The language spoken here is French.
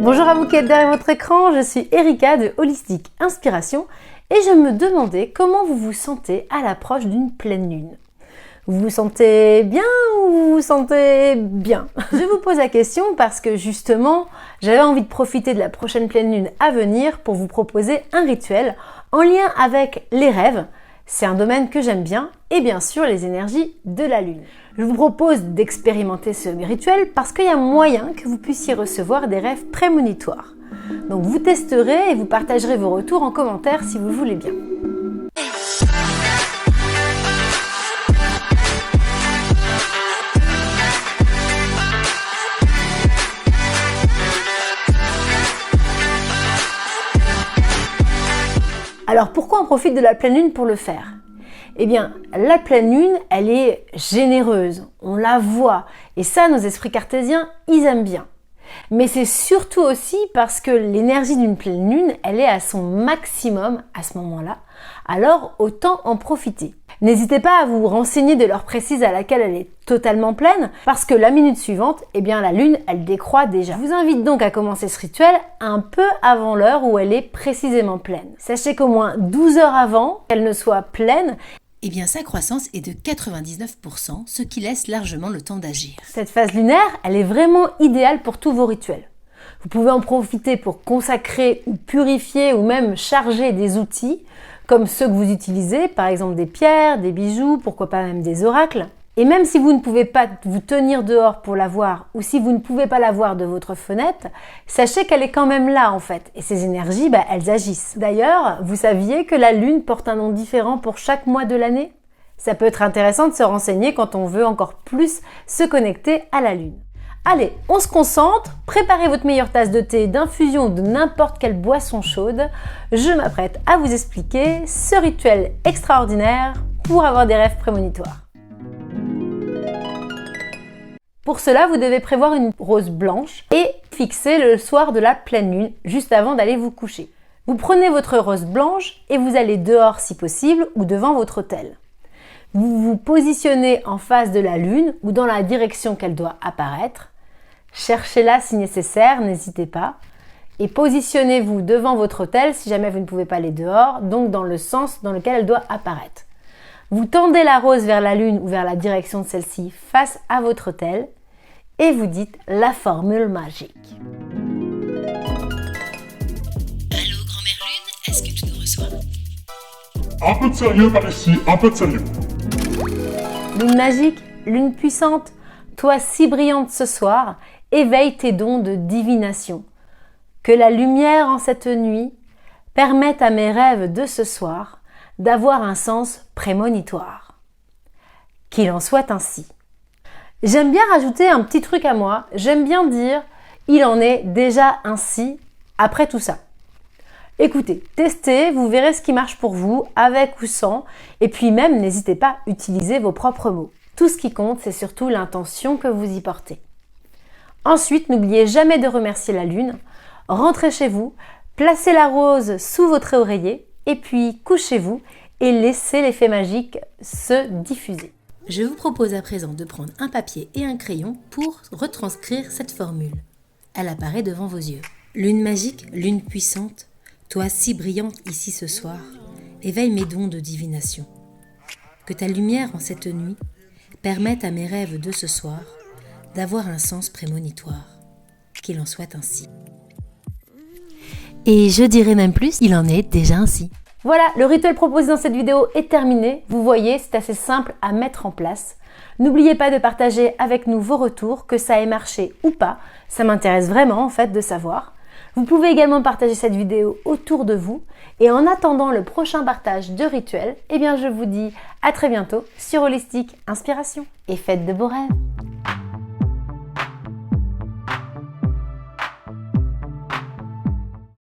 Bonjour à vous qui êtes derrière votre écran, je suis Erika de Holistique Inspiration et je me demandais comment vous vous sentez à l'approche d'une pleine lune. Vous vous sentez bien ou vous vous sentez bien? Je vous pose la question parce que justement, j'avais envie de profiter de la prochaine pleine lune à venir pour vous proposer un rituel en lien avec les rêves. C'est un domaine que j'aime bien et bien sûr les énergies de la lune. Je vous propose d'expérimenter ce rituel parce qu'il y a moyen que vous puissiez recevoir des rêves prémonitoires. Donc vous testerez et vous partagerez vos retours en commentaire si vous le voulez bien. Alors pourquoi on profite de la pleine lune pour le faire? Eh bien, la pleine lune, elle est généreuse, on la voit, et ça, nos esprits cartésiens, ils aiment bien. Mais c'est surtout aussi parce que l'énergie d'une pleine lune, elle est à son maximum à ce moment-là, alors autant en profiter. N'hésitez pas à vous renseigner de l'heure précise à laquelle elle est totalement pleine, parce que la minute suivante, eh bien la lune, elle décroît déjà. Je vous invite donc à commencer ce rituel un peu avant l'heure où elle est précisément pleine. Sachez qu'au moins 12 heures avant qu'elle ne soit pleine, eh bien sa croissance est de 99%, ce qui laisse largement le temps d'agir. Cette phase lunaire, elle est vraiment idéale pour tous vos rituels. Vous pouvez en profiter pour consacrer ou purifier ou même charger des outils, comme ceux que vous utilisez, par exemple des pierres, des bijoux, pourquoi pas même des oracles. Et même si vous ne pouvez pas vous tenir dehors pour la voir ou si vous ne pouvez pas la voir de votre fenêtre, sachez qu'elle est quand même là en fait. Et ces énergies, elles agissent. D'ailleurs, vous saviez que la lune porte un nom différent pour chaque mois de l'année? Ça peut être intéressant de se renseigner quand on veut encore plus se connecter à la lune. Allez, on se concentre, préparez votre meilleure tasse de thé, d'infusion ou de n'importe quelle boisson chaude. Je m'apprête à vous expliquer ce rituel extraordinaire pour avoir des rêves prémonitoires. Pour cela, vous devez prévoir une rose blanche et fixer le soir de la pleine lune, juste avant d'aller vous coucher. Vous prenez votre rose blanche et vous allez dehors si possible ou devant votre autel. Vous vous positionnez en face de la lune ou dans la direction qu'elle doit apparaître. Cherchez-la si nécessaire, n'hésitez pas. Et positionnez-vous devant votre autel si jamais vous ne pouvez pas aller dehors, donc dans le sens dans lequel elle doit apparaître. Vous tendez la rose vers la lune ou vers la direction de celle-ci face à votre autel et vous dites la formule magique. Allô, grand-mère lune, est-ce que tu nous reçois? Un peu de sérieux par ici, un peu de sérieux. Lune magique, lune puissante, toi si brillante ce soir, éveille tes dons de divination. Que la lumière en cette nuit permette à mes rêves de ce soir d'avoir un sens prémonitoire. Qu'il en soit ainsi. J'aime bien rajouter un petit truc à moi, j'aime bien dire « il en est déjà ainsi » après tout ça. Écoutez, testez, vous verrez ce qui marche pour vous, avec ou sans, et puis même n'hésitez pas à utiliser vos propres mots. Tout ce qui compte, c'est surtout l'intention que vous y portez. Ensuite, n'oubliez jamais de remercier la lune, rentrez chez vous, placez la rose sous votre oreiller, et puis couchez-vous et laissez l'effet magique se diffuser. Je vous propose à présent de prendre un papier et un crayon pour retranscrire cette formule. Elle apparaît devant vos yeux. Lune magique, lune puissante, toi si brillante ici ce soir, éveille mes dons de divination. Que ta lumière en cette nuit permette à mes rêves de ce soir d'avoir un sens prémonitoire. Qu'il en soit ainsi. Et je dirais même plus, il en est déjà ainsi. Voilà, le rituel proposé dans cette vidéo est terminé. Vous voyez, c'est assez simple à mettre en place. N'oubliez pas de partager avec nous vos retours, que ça ait marché ou pas. Ça m'intéresse vraiment en fait de savoir. Vous pouvez également partager cette vidéo autour de vous. Et en attendant le prochain partage de rituels, eh bien je vous dis à très bientôt sur Holistique Inspiration. Et faites de beaux rêves!